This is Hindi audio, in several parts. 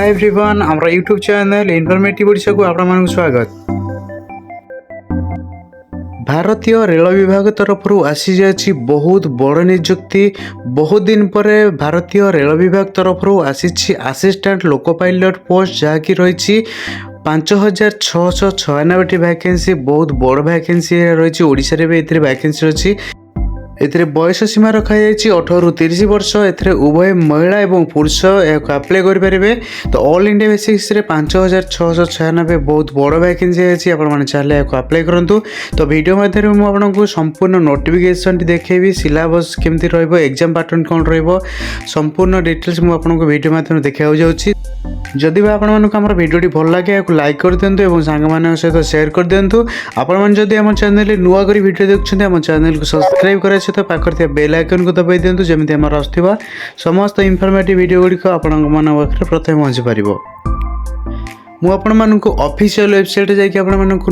हाय एवरीवन आमरा यूट्यूब चैनल इनफॉर्मेटिव ओडिशा को आपण स्वागत। भारतीय रेल विभाग तरफ आसी जाछि बहुत बड़ नियुक्ति। बहुत दिन पर भारतीय रेल विभाग तरफ आसी असिस्टेंट लोको पायलट पोस्ट जहाँकि रही 5696 वैकेंसी बहुत बड़ वैकेंसी रही। ओडिशा रे भी एथिरे वैकेंसी अच्छी। एथिरे बयस सीमा रखा जाइए 18 ରୁ 30 वर्ष। एथिरे उभय महिला एवं पुरुष अप्लाई करेंगे। तो ऑल इंडिया बेसिक्स रे 5696 बहुत बड़ वैकेंसी अच्छी। आपने चाहे अप्लाई करूँ। तो वीडियो मध्य मुझे संपूर्ण नोटिफिकेशन देखी सिलेबस केमती एग्जाम पैटर्न कौन संपूर्ण डिटेल्स मुझे वीडियो मध्यम देखा जाऊँगी। जदि आम भिडी भल लगे लाइक कर दिंतु और सांग सहित शेयर कर दिंतु। आपड़ी आम चैनल नुआ कर वीडियो देखुं आम चैनल को सब्सक्राइब कराए सहित पाखे बेल आइकन को दबाई दिंतु जमी आम आसुवा समस्त इनफॉर्मेटिव वीडियो गुड़िक आपण पाखे प्रथम पहुँची पार। मुझे ऑफिशियल वेबसाइट जाकि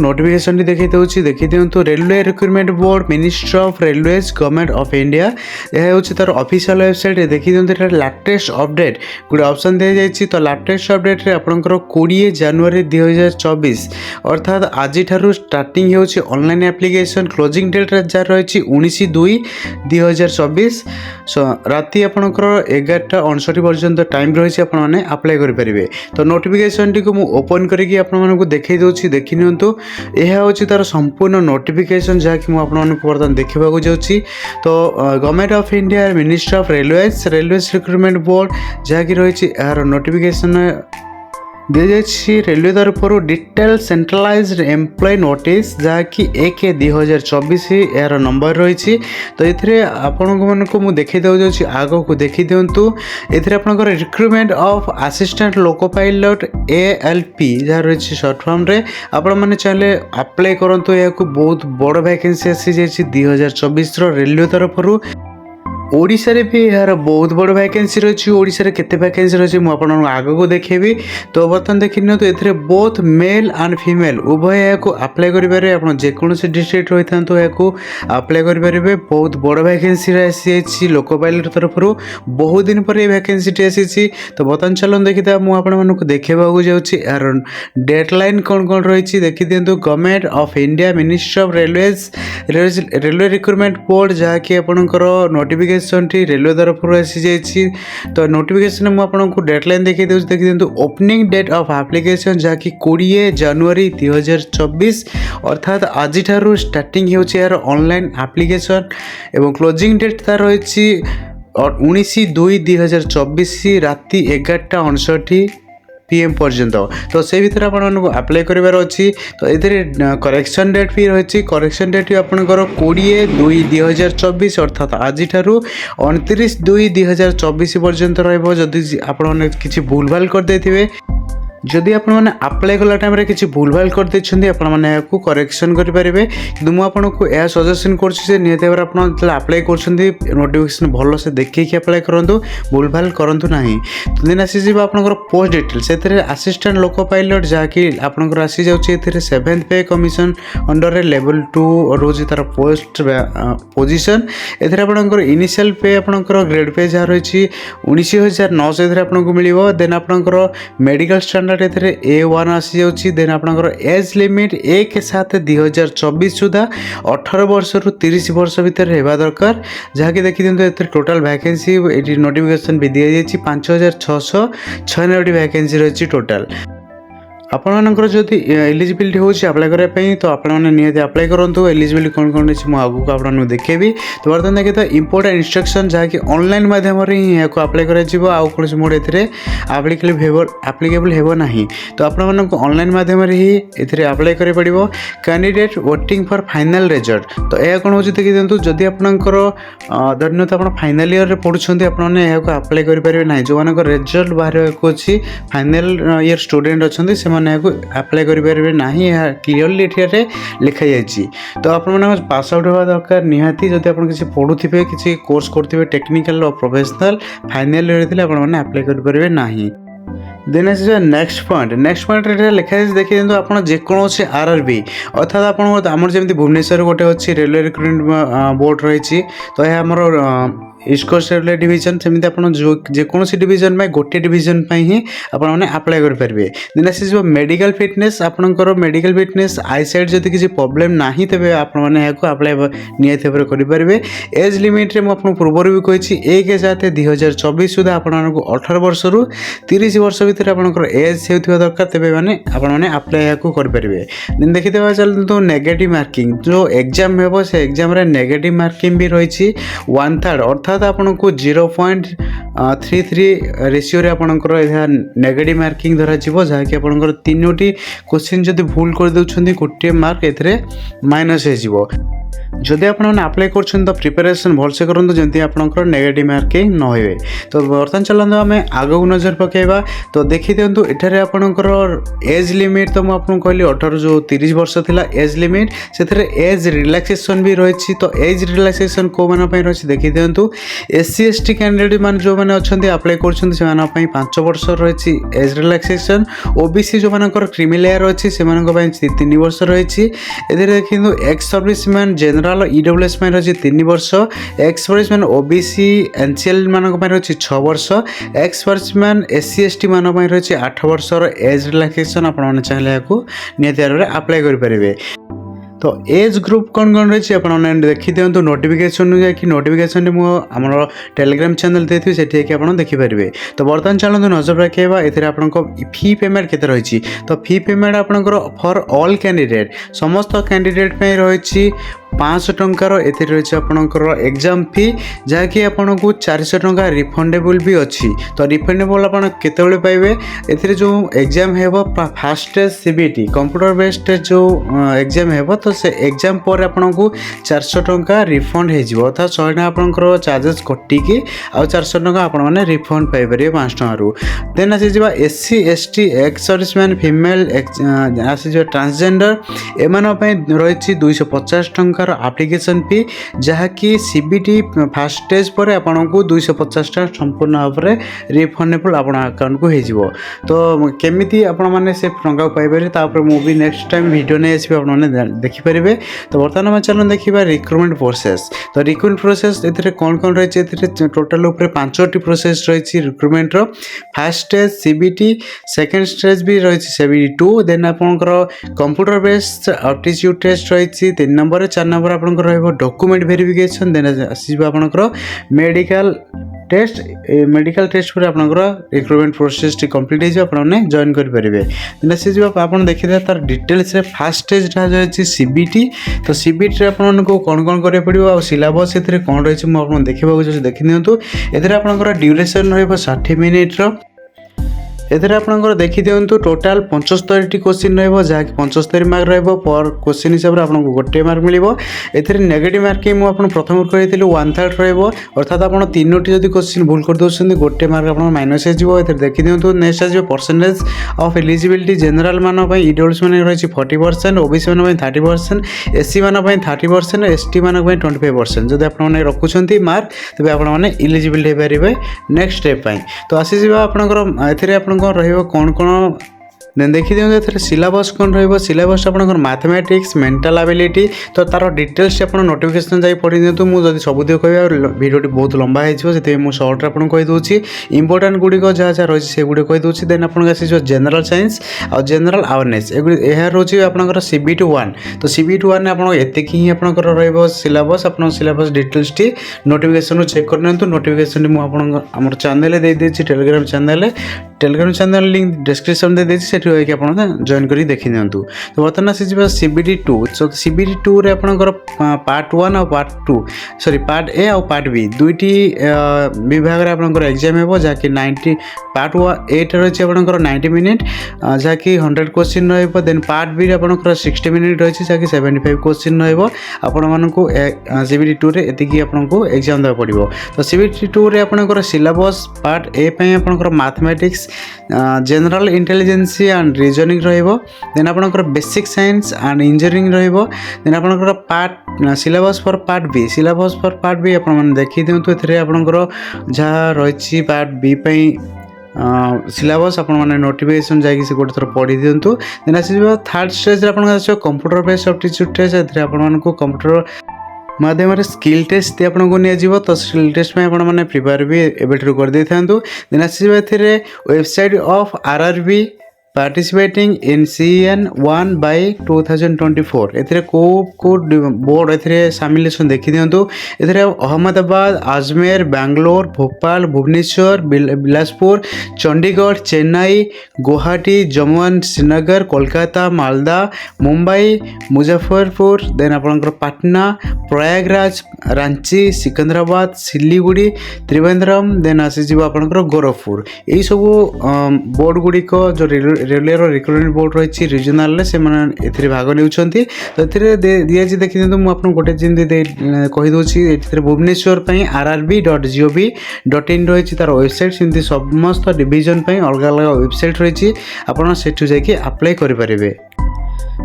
नोटिफिकेशन देखी दूसरी देखी दिंतु। Railway recruitment board ministry of railways government of India यह हूँ तार ऑफिशियल वेबसाइट देखी दिंतु। लेटेस्ट अपडेट गोटे ऑप्शन दी जाइए। तो लेटेस्ट अपडेट रे आपनकर 20 जनवरी 2024 अर्थात आज स्टार्टिंग होची ऑनलाइन एप्लिकेशन। क्लोजिंग डेट जहाँ रही 19/2/2024 राति आपनकर 11:59 पर्यंत टाइम रही। आपने अप्लाई करेंगे। तो नोटिफिकेशन टी को ओपन करके आपको देखई दूसरी देखी नियंतु। यह हूँ तार संपूर्ण नोटिफिकेशन जहाँकि मुझे बर्तमान देखा जाऊँगी। तो government of India ministry of railways recruitment board जहाँकि रही यार नोटिफिकेशन दी जाइए। रेलवे तरफ डिटेल सेंट्रलाइज्ड एम्प्लॉय नोटिस जहाँकि 1/2024 यार नंबर रही। तो ये आपण को देखी दूसरी आग को देखी दिंतु। ये आपंकर recruitment of assistant loco pilot ALP जहाँ रही सर्ट फॉर्म रे आपण मैंने चाहे अप्लाई करूँ। यह बहुत बड़ वैकेंसी आसी जाइए 2024 रेलवे तरफ। ओडिशा रे भी यार बहुत बड़ वैकेंसी रही। ओडिशा रे केते वैकेंसी रही मुझे आग को देखेबी। तो बर्तमान देखी नि तो ये बोथ मेल एंड फीमेल उभय यहाँ अप्लाई करेंगे। आप जेकोसी डिस्ट्रिक्ट रही था यहाँ अप्लाई करेंगे। बहुत बड़ वैकेंसी आसी लोको पायलट तरफ बहुत दिन पर वैकेंसी आसी। तो बर्तमान चलन देखी मुझे देखा जाऊँगी यार डेडलाइन कौन कौन रही देखी दिंतु। Government of India ministry of railways railway recruitment board जहाँकि आपंकर नोटिफिकेशन रेलवे तरफ आसी जाइए। तो नोटिफिकेशन मुझे डेडलाइन देखी दूसरी देखी दिंतु। ओपनिंग डेट ऑफ एप्लिकेशन जहाँकि 20 जनवरी 2024 अर्थात आज स्टार्टिंग हो यार ऑनलाइन एप्लिकेशन एवं क्लोजिंग डेट तार रही 19/2/2024 राति 11:59 PM पर्यंत। तो से भर आपको अप्लाई करार अच्छी। तो ये करेक्शन डेट भी रही। करेक्शन डेट आपंकर 20/2/2024 अर्थात आज 29/2/2024 पर्यंत रही। आपने किसी भूल भाल करदे जदि आप अप्लाई कला टाइम किसी भूल भाल कर आपको करेक्शन करेंगे। कि मुझे यह सजेसन कर अप्लाई कर नोटिफिकेशन भल से देखिए अप्लाई करूँ भूल भाल करूँ ना। तो दिन आसी आपंकर पोस्ट डिटेल से असिस्टेंट लोको पायलट जहाँकि आपंकर आसी जाऊँगी 7th पे कमिशन अंडर लेवल 2 रोज तार पोस्ट पोजिशन। एथेर आपंकर इनिशियल पे आपंकर ग्रेड पे जहाँ रही 19,900 आपको मिल। देन आपंकर मेडिकल स्टैंडर्ड A1 आसी जाऊँगी। देन आपंकर एज लिमिट 1/7/2024 सुधा 18 वर्ष रु 30 वर्ष भितर होगा दरकार। जहाँकि देखी दिंतु टोटाल वैकेंसी ये नोटिफिकेशन भी दी जाइए 5696 वैकेंसी रही टोटाल। आपंकर जदि एलिजिबिलिटी हो अप्लाई करने तो आपने निहत अप्लाई करूँ। एलिजिबिलिटी कौन कौन अच्छी मुझे आगू आपको देखेबी। तो बर्तमान देखिए तो इंपोर्टेंट इंस्ट्रक्शन जहाँकि ऑनलाइन माध्यम ही यहाँ अप्लाई कर मोड ए आप्लिकेबल हो ना। तो आपको ऑनलाइन माध्यम ही ये अप्लाई कर पड़ो। Candidate voting for final result. तो यह कौन हो देखी दिंतु। जदि आपंकर धन्य तो आप फाइनाल इयर पढ़ुंट आपने यहाँ अप्लाई करेंगे ना। जो मान रिजल्ट बाहर अच्छी फाइनाल इयर स्टूडेंट अच्छा अप्लाई करेंगे ना। क्लीयरली ये लिखा जाइए। तो आप पास आउट होगा दरकार निहाती। जब आप किसी पढ़ुवे किसी कोर्स करेंगे टेक्निकल और प्रोफेशनल फाइनाल इयर आपने अप्लाई करेंगे ना। देन आस नेक्स्ट पॉइंट लिखाई देखिए आप जेकोसी RRB अर्थात आपमर जमी भुवनेश्वर गोटे अच्छी रेलवे रिक्रुटमेंट बोर्ड रही। तो यह आमर ईस्ट कोस्ट रेलवे डिवीजन सेमती आप जेकोसी डिवीजन में गोटे डिवीजन ही आपने अप्लाई करेंगे। देन आसी मेडिकल फिटनेस आपंकर मेडिकल फिटनेस आईसाइट जब किसी प्रोब्लेम ना तेज आपने अप्लाई निहत भाव करेंगे। एज लिमिट रे मुझे पूर्व भी कही 1/7/2024 सुधा आपको 18 वर्ष रु 30 वर्ष भितर आपंकर एज होता दरकार तेज मैंने आपने अप्लाई करेंगे। देन देखिए चलते नेगेटिव मार्किंग जो एग्जाम हे से एग्जाम नेगेटिव मार्किंग भी रही 1/3 अर्थात आपको 0.33 रेशियो आपंकर नेगेटिव मार्किंग धरा जहाँकि आपंकर 3टी क्वेश्चन जब भूल कर दे गोटे मार्क ए माइनस हो। जदि आपने अप्लाई कर प्रिपेरेसन भलसे करूँ जमी आपंकर नेगेटिव मार्किंग न हुए। तो बर्तमान चलते आम आगू नजर पकेबा। तो देखी दिंतु एठारे आपंकर एज लिमिट तो मुझे कहली 18 जो 30 वर्ष थिला एज लिमिट से एज रिलैक्सेशन भी रही। तो एज रिलैक्सेशन कौ मान रही देखी दिंतु SC ST कैंडिडेट मान जो मैंने अच्छा अप्लाई कर 5 वर्ष रही एज रिलैक्सेशन। OBC जो मानकर क्रीमी लेयर अच्छी से 3 वर्ष रही। देखिए ex service man general EWS में रही 3 वर्ष, ex service man OBC NCL मान रही 6 वर्ष, ex service man SC ST मान रही 8 वर्ष एज रिलैक्सेशन आपने चाहिए निहत भाव में अप्लाई करेंगे। तो एज ग्रुप कौन कौन रही आपने देखी दिंतु नोटिफिकेशन जाकि नोटिफिकेशन मुझे टेलीग्राम चैनल देती से देखिपारे। तो बर्तमान चलते नजर रखा ए आपको फी पेमेंट केते रही। तो फी पेमेंट आपंकर फॉर ऑल कैंडिडेट समस्त कैंडिडेट रही 500 टंकार एथि रही आपंकर एग्जाम फी जहाँकि आपको 400 टंका रिफंडेबल भी अच्छी। तो रिफंडेबल आप केतबेले पाइबे ए जो एग्जाम है fast test CBT computer based test जो एग्जाम है तो से एग्जाम पर आपको 400 टंका रिफंड हो अर्थात 100 टका आपंकर चार्जेस कटिकी आ 400 टंका आपने रिफंड पाइपर 5 टकर। देन आसी SC ST ex service man female आसी ट्रांसजेंडर एम रही 250 टंका एप्लिकेशन फी जहाँकि CBT फास्ट स्टेज पर आपको 250 टका संपूर्ण भाव में रिफंडेबल आप अकाउंट को हो। तो केमी आपने से टंका पाइपर मुझे नेक्स्ट टाइम वीडियो नहीं आसपे आपने देखिपारे। तो बर्तमान आम चलो देखा रिक्रुटमेंट प्रोसेस। तो रिक्रुटमेंट प्रोसेस ए कौन कौन रही टोटाल 5टी प्रोसेस रही recruitment fast stage CBT second stage भी रही CBT2 देन आपंकर कंप्यूटर बेस्ड एप्टीट्यूड टेस्ट रही 3 नंबर 4 नंबर आपंकर डॉक्यूमेंट वेरिफिकेशन देन आसो आपंकर मेडिकल टेस्ट पर आपंकर रिक्रुटमेंट प्रोसेस कंप्लीट होने जॉइन करेंगे। देन आसी आप देखिए तार डिटेल्स फास्ट स्टेज रही CBT। तो CBT आपको कौन कौन करा पड़ो आ सिलेबस ए कौन रही मुझे देखा चाहिए देखी दिंतु ए आपंकर ड्यूरेशन रही 60 मिनिट्र। एथेर आपंकर देखी दिंतु टोटाल 75टी क्वेश्चन रही 75 मार्क रहा पर क्वेश्चन हिसाब से आपको गोटे मार्क मिले। एथेर नेगेटिव मार्किंग मुझे प्रथम कही 1/3 रर्थात आप 3टी जब क्वेश्चन भूल कर दौरान गोटे मार्क आप माइनस हो। देखी दिंतु नेक्स्ट आज परसेंटेज ऑफ एलिजिबिलिटी जनरल मान EWS मान रही 40%, OBC मान 30%, SC मान 30%, ST मान 25%। जब आपने रखुंट मार्क तेज आपने इलिजिबल हो पारे नेक्स्ट स्टेप। तो आसीज आपंकर कौन कौन देन देखी दिखाते सिलेबस कौन रिलेबस आपंकर मैथमेटिक्स मेंटल एबिलिटी। तो तार डिटेल्स आप नोटिफिकेशन जाए पढ़ी दिंतु मुझे सबूत कह वीडियो बहुत लंबा हो मुझे सर्ट आपको कहीदे इंपोर्टाट गुड़िक जहाँ जहाँ रही है गुड़े कहीदे। देन आपको आस जनरल साइंस और जनरल अवेयरनेस यह रोचे आपंकर CBT1। तो CBT1 आप ही आपंकर रिलेबस आप सिलेबस डिटेल्स टी नोटिफिकेशन चेक कर नोटिफिकेशन मुझे आम चैनल दे टेलीग्राम चैनल लिंक डिस्क्रिप्शन दे देती आप जॉइन कर देखी दिंतु। तो बर्तमान आसी CBT2। तो CBT2 रे आपंकर पार्ट 1 और पार्ट 2 सॉरी पार्ट A और पार्ट B दुईटी विभाग में आपंकर एग्जाम हो जहाँकि 90 पार्ट 8 रही आपंकर 90 मिनिट जहाँकि 100 क्वेश्चन रही। देन पार्ट B आपंकर 60 मिनिट रही जहाँकि 75 क्वेश्चन रही। CBT2 रे एतिकी आपको एग्जाम देवा पड़ो। तो CBT2 रे आपंकर सिलेबस पार्ट A आपंकर mathematics general intelligence and reasoning रहिबो। देन आपनकर बेसिक साइंस एंड इंजीनियरिंग रहिबो। देन आपनकर part syllabus for part B आपण माने देखि दियंतु एथरे आपनकर जहाँ रही पार्ट बी पई सिलेबस आपण माने नोटिफिकेशन जाकि से गोटे थर पढ़ी दियंतु। देन आसी थर्ड स्टेज रे आपण कंप्यूटर बेस्ड एप्टीट्यूड टेस्ट एथरे आपण मानको कंप्यूटर माध्यम स्किल टेस्ट आपको निजी तो स्किल टेस्ट में आपने प्रिपेयर भी एवं कर दे था। देन आसो website of RRB participating in CN 1 by 2024 एथिरे को बोर्ड एथिरे शामिल अछन देखि दियंतु। एथिरे अहमदाबाद, अजमेर, बेंगलोर, भोपाल, भुवनेश्वर, बिलासपुर, चंडीगढ़, चेन्नई, गुवाहाटी, जम्मू एंड श्रीनगर, कोलकाता, मालदा, मुंबई, मुजफ्फरपुर, देन आपनकर पटना, प्रयागराज, रांची, सिकंदराबाद, सिलीगुड़ी, त्रिवेंद्रम, देन आसीजिबो आपनकर गोरखपुर। एई सब बोर्ड गुडी को जो रेलवे रिक्रुटमेंट बोर्ड रही रिजनाल से भाग नहीं तो दिखाई देखी दिखाँ मुझे गोटे जमी कहीदे भुवनेश्वर RRB.gov.in रही तार वेबसाइट सेमती समस्त डिविजन अलग अलग वेबसाइट रही आपड़ से अप्लाई करेंगे।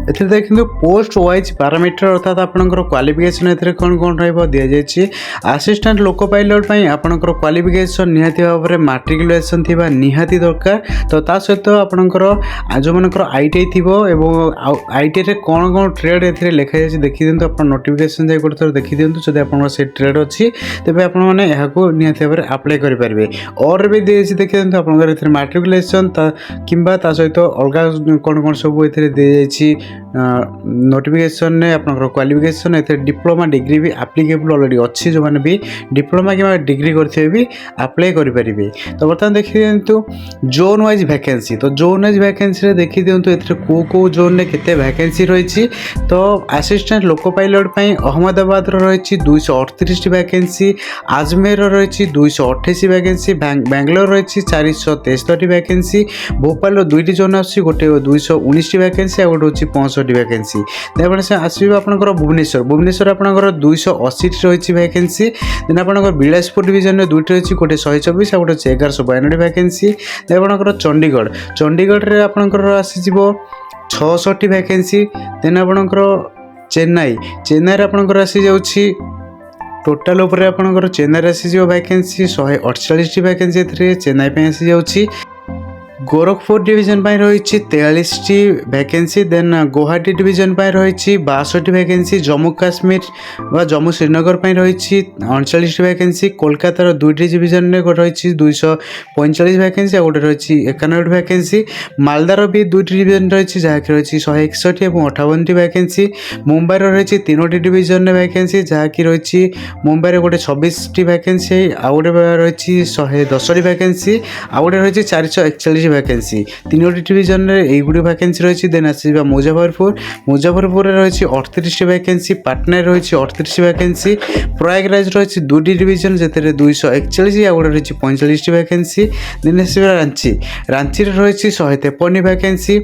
एथिरे देखिए पोस्ट वाइज पैरामीटर अर्थात आपनकर क्वालिफिकेशन एथिरे कौन कौन रहिबो दिया जायछि। असिस्टेंट लोको पायलट पई आपनकर क्वालिफिकेशन निहाती भाव में मैट्रिकुलेशन थिबा निहाती दरकार। तो ता सहित आपनकर जो मनकर ITI थिबो एवं ITI रे कौन कौन ट्रेड एथिरे लिखा जायछि देखि दियंतु। आपण नोटिफिकेशन जाय गोटे थोर देखि दियंतु। जदि आपनकर से ट्रेड अछि तबे आपण माने एहाको निहाती भाव में अप्लाई करि परिबे। और भी दियछि देखि दियंतु आपनकर एथिरे मैट्रिकुलेशन किंबा ता सहित अलग कौन कौन सब एथिरे दे जायछि नोटिफिकेशन ने आपनकर क्वालिफिकेशन एथे डिप्लोमा डिग्री भी एप्लीकेबल ऑलरेडी अच्छी जो माने भी डिप्लोमा कि डिग्री करथिबे भी अप्लाई करि परिबे। तो बर्तमान देखि दियंतु जोन वाइज वैकेंसी। तो जोन वाइज वैकेंसी रे देखि दियंतु एथे को जोन ने केते वैकेंसी रहिछि। तो असिस्टेंट लोको पायलट पई अहमदाबाद रो रहिछि 238 टी वैकेंसी, अजमेर रो रहिछि 288 वैकेंसी, बेंगलोर रहिछि 473 टी वैकेंसी, भोपाल रो दुईटी जोन आछि गोटे 219 टी वैकेंसी आ गोटे होछि 65 वैकेंसी। देन से आसो आपनकर भुवनेश्वर आपनकर 280 रही वैकेंसी। देन आपनकर बिलासपुर डिवीजन में दुईटी रही गोटे 124 आ गोटे 1192 वैकेंसी। देन आपनकर चंडीगढ़ रे आपनकर आसीजिवो 66 वैकेंसी। देन आपनकर चेन्नई आपनकर आसी जाउछि टोटाल ऊपर आपनकर चेन्नई आसीजिवो वैकेंसी 148 वैकेंसी एथरे चेन्नई पे आसी जाउछि। गोरखपुर डिवीजन पाई रही 43 वैकेंसी। देन गुवाहाटी डिवीजन पाई रही 62 वैकेंसी। जम्मू काश्मीर व जम्मू श्रीनगर पाई रही 39 वैकेंसी। कोलकातार दुईटी डिवीजन में रही 245 वैकेंसी आ गोटे रही 91 वैकेंसी। मालदार भी दुईटी डिवीजन रही जहाँकि रही 161 और 58 वैकेंसी। मुंबई रही 3टी डिवीजन में वैकेंसी जहाँकि रही मुंबई गोटे 26 वैकेंसी आ गोटे रही 110 वैकेंसी आ गोटे रही 441 वैकेंसी। 3टी डिवीजन में यही वैकेंसी रही। देन आसवा मुजफ्फरपुर रही 38 वैकेंसी, पटना रही 38 वैकेंसी, प्रयागराज रही 2टी डिवीजन से 241 आ गोटे रही 45 वैकेंसी। देन आसवा रांची रही 153 वैकेंसी।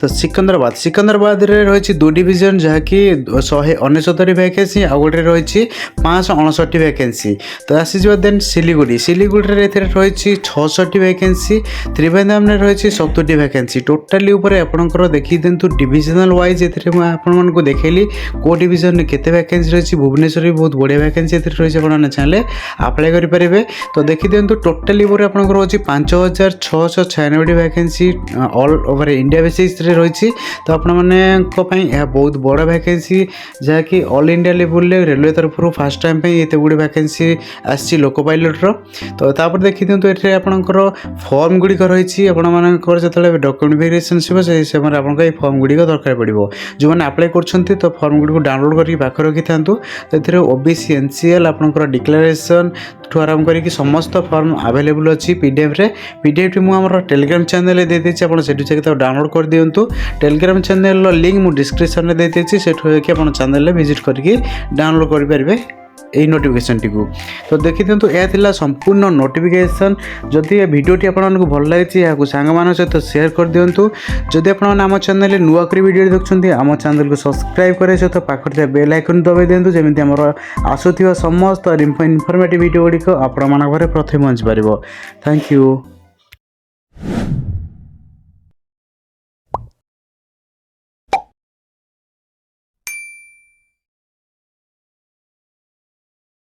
तो सिकंदराबाद रे रही 2 डिवीजन जहाँकि 169 वैकेंसी आ गोटे रही 559 वैकेंसी। तो आसीज देन सिलीगुड़ी रही 66 वैकेंसी। त्रिवेंद्रम में रही 70 वैकेंसी। टोटाली ऊपर आपंकर देखी दिंतु डिविजनल वाइज आपको देखली को डिविजन में केते वैकेंसी रही। भुवनेश्वर भी बहुत बढ़िया वैकेंसी रही आपने चाहिए अप्लाई करेंगे। तो देखी दिंतु टोटाली ऊपर आपंकर होची 5696 vacancy all over India basis रही। तो आपण मैंने बहुत बड़ वैकेंसी जहाँकि ऑल इंडिया लेवल रेलवे तरफ फास्ट टाइम एत गुड़े वैकेंसी आसी लोको पायलटर। तो तापर देखी दिंतु ये आपंकर फॉर्म गुड़िक रही आपर जो डॉक्यूमेंट वेरिएशन से समय आपको फॉर्म गुड़िक दरकार पड़ो। जो मैंने अप्लाई कर तो फॉर्म गुड़ी डाउनलोड करके पाखे रखी था। तो ये OBC NCL आपंकर डिक्लेरेशन ठू आरंभ करके समस्त फॉर्म अवेलेबल अच्छी PDF रे। PDF मुझे टेलीग्राम चैनल दे देती आप डाउनलोड कर दिंतु। टेलीग्राम चैनल लिंक मु डिस्क्रिप्शन में देती से आप चैनल विजिट करके डाउनलोड करेंगे यही नोटिफिकेशन टी। तो देखी दिंतु यह थिला संपूर्ण नोटिफिकेशन। जदि ये वीडियोटी आपको भल लगी या सांग मान सहित शेयर कर दिंतु। जदि आप चैनल नुआ कर वीडियो देखते आम चैनल को सब्सक्राइब करे सहित पाखे बेल आइकन दबाई दिंतु जमी आमर आसुवा समस्त इनफॉर्मेटिव वीडियो गुड़िक आपण प्रथम पहुँच पार। Thank you.